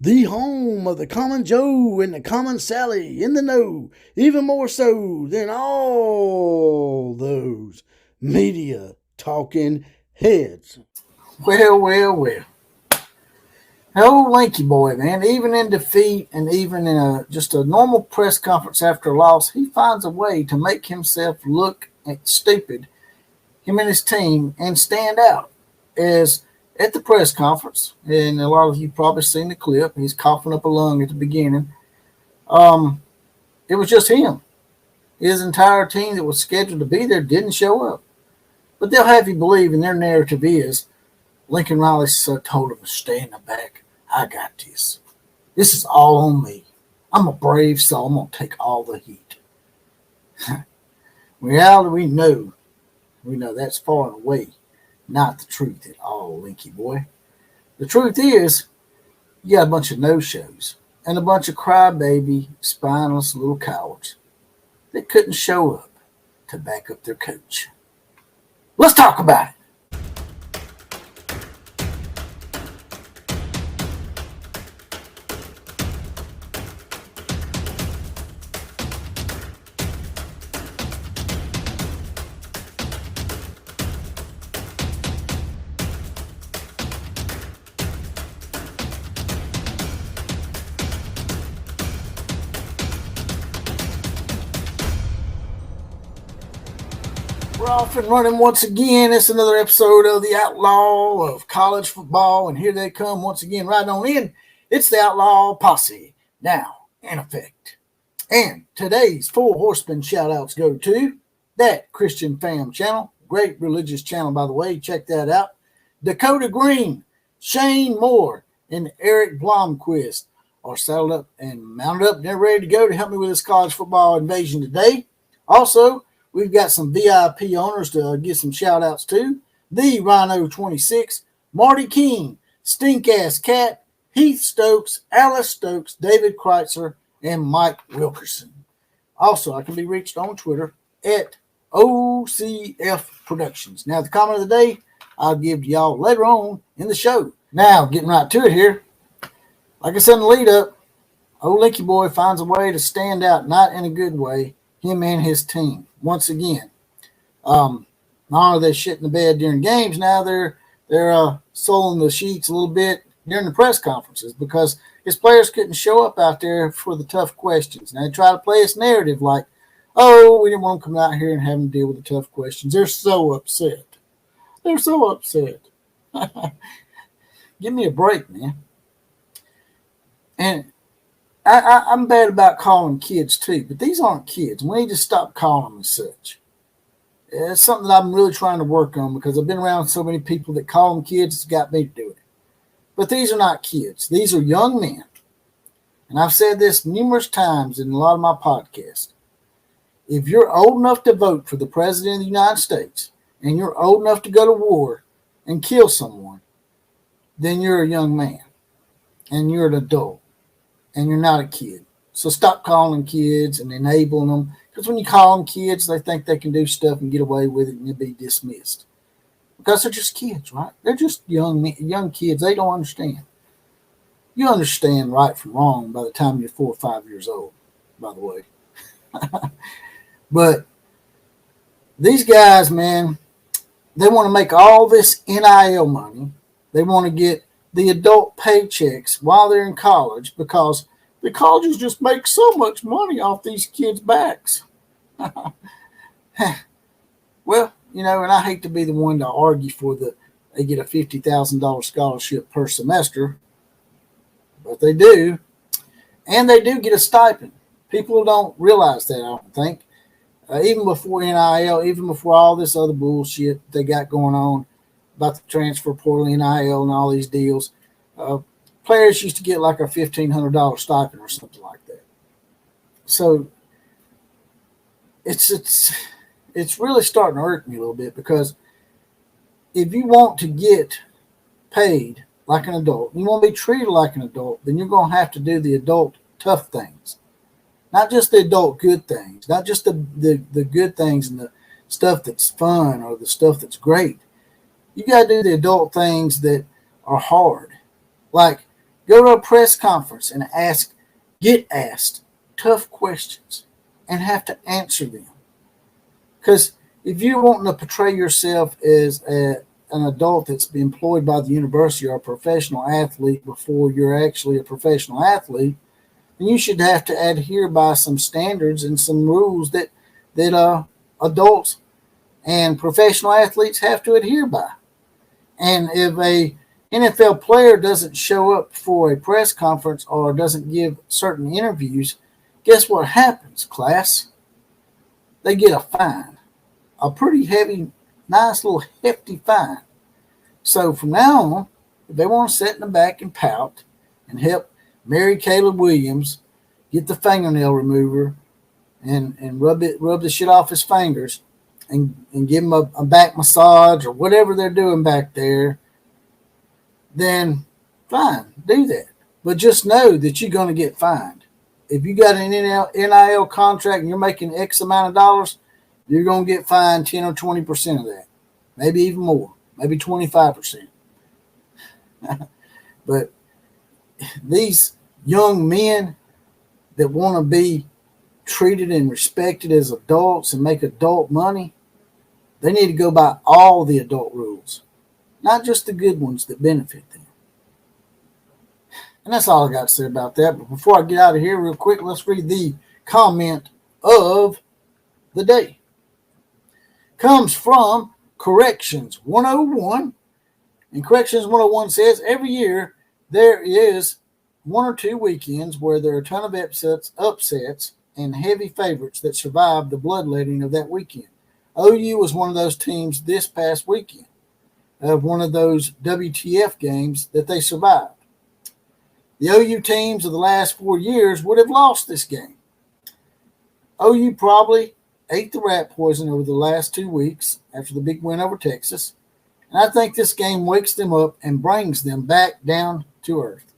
the home of the common Joe and the common Sally in the know, even more so than all those media talking heads. Well, well, well. Oh, Lanky boy, man. Even in defeat and even in just a normal press conference after a loss, he finds a way to make himself look stupid, him and his team, and stand out. As at the press conference, and a lot of you probably seen the clip, he's coughing up a lung at the beginning. Um, it was just him. His entire team that was scheduled to be there didn't show up. But they'll have you believe, and their narrative is Lincoln Riley told him to stay in the back. I got this. This is all on me. I'm a brave soul. I'm going to take all the heat. Reality, we know that's far and away not the truth at all, Linky boy. The truth is, you got a bunch of no-shows and a bunch of crybaby, spineless little cowards that couldn't show up to back up their coach. Let's talk about it. We're off and running once again. It's another episode of the Outlaw of College Football, and here they come once again right on in. It's the Outlaw Posse, now in effect. And today's Four Horsemen shout-outs go to that Christian Fam channel, great religious channel, by the way. Check that out. Dakota Green, Shane Moore, and Eric Blomquist are saddled up and mounted up and they're ready to go to help me with this college football invasion today. Also, we've got some VIP owners to give some shout-outs to. The Rhino26, Marty King, Stink-Ass Cat, Heath Stokes, Alice Stokes, David Kreitzer, and Mike Wilkerson. Also, I can be reached on Twitter at OCF Productions. Now, the comment of the day I'll give to y'all later on in the show. Now, getting right to it here. Like I said in the lead-up, old Linky Boy finds a way to stand out, not in a good way, him and his team. Once again, not only they shit in the bed during games, now they're soling the sheets a little bit during the press conferences because his players couldn't show up out there for the tough questions. Now they try to play this narrative like, oh, we didn't want them to come out here and have them deal with the tough questions. They're so upset. They're so upset. Give me a break, man. And I'm bad about calling kids too, but these aren't kids. We need to stop calling them as such. It's something that I'm really trying to work on because I've been around so many people that call them kids. It's got me to do it. But these are not kids. These are young men. And I've said this numerous times in a lot of my podcasts. If you're old enough to vote for the President of the United States and you're old enough to go to war and kill someone, then you're a young man and you're an adult. And you're not a kid. So stop calling kids and enabling them. Because when you call them kids, they think they can do stuff and get away with it and you'll be dismissed. Because they're just kids, right? They're just young kids. They don't understand. You understand right from wrong by the time you're 4 or 5 years old, by the way. But these guys, man, they want to make all this NIL money. They want to get the adult paychecks while they're in college because the colleges just make so much money off these kids' backs. Well, and I hate to be the one to argue they get a $50,000 scholarship per semester, but they do. And they do get a stipend. People don't realize that, I don't think. Even before NIL, even before all this other bullshit they got going on, about the transfer portal, NIL, and all these deals, players used to get like a $1,500 stipend or something like that. So it's really starting to hurt me a little bit because if you want to get paid like an adult, you want to be treated like an adult, then you're going to have to do the adult tough things, not just the adult good things, not just the good things and the stuff that's fun or the stuff that's great. You got to do the adult things that are hard. Like go to a press conference and get asked tough questions and have to answer them. Because if you're wanting to portray yourself as an adult that's been employed by the university or a professional athlete before you're actually a professional athlete, then you should have to adhere by some standards and some rules that adults and professional athletes have to adhere by. And if a NFL player doesn't show up for a press conference or doesn't give certain interviews, guess what happens, class? They get a fine, a pretty heavy, nice little hefty fine. So from now on, if they want to sit in the back and pout and help Mary Caleb Williams get the fingernail remover and rub the shit off his fingers and give him a back massage or whatever they're doing back there, then fine, do that. But just know that you're going to get fined. If you got an NIL contract and you're making X amount of dollars, you're going to get fined 10 or 20% of that. Maybe even more. Maybe 25%. But these young men that want to be treated and respected as adults and make adult money, they need to go by all the adult rules, not just the good ones that benefit them. And that's all I got to say about that. But before I get out of here real quick, let's read the comment of the day. Comes from Corrections 101. And Corrections 101 says, every year there is one or two weekends where there are a ton of upsets and heavy favorites that survive the bloodletting of that weekend. OU was one of those teams this past weekend, of one of those WTF games that they survived. The OU teams of the last 4 years would have lost this game. OU probably ate the rat poison over the last 2 weeks after the big win over Texas, and I think this game wakes them up and brings them back down to earth.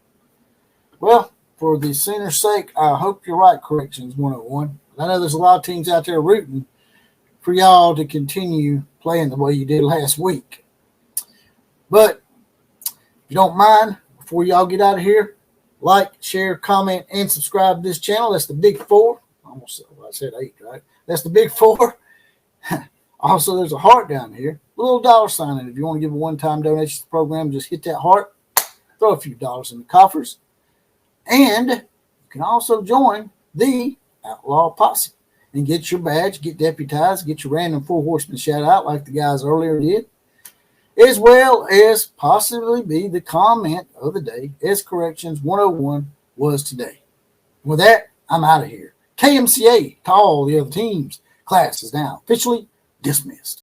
Well, for the Sooners' sake, I hope you're right, Corrections 101. I know there's a lot of teams out there rooting for y'all to continue playing the way you did last week. But if you don't mind, before y'all get out of here, like, share, comment, and subscribe to this channel. That's the big four. I said 8, right? That's the big 4. Also, there's a heart down here. A little dollar sign in it. If you want to give a one-time donation to the program, just hit that heart. Throw a few dollars in the coffers. And you can also join the Outlaw Posse and get your badge, get deputized, get your random 4 horsemen shout out like the guys earlier did, as well as possibly be the comment of the day as Corrections 101 was today. With that, I'm out of here. KMCA to all the other teams. Class is now officially dismissed.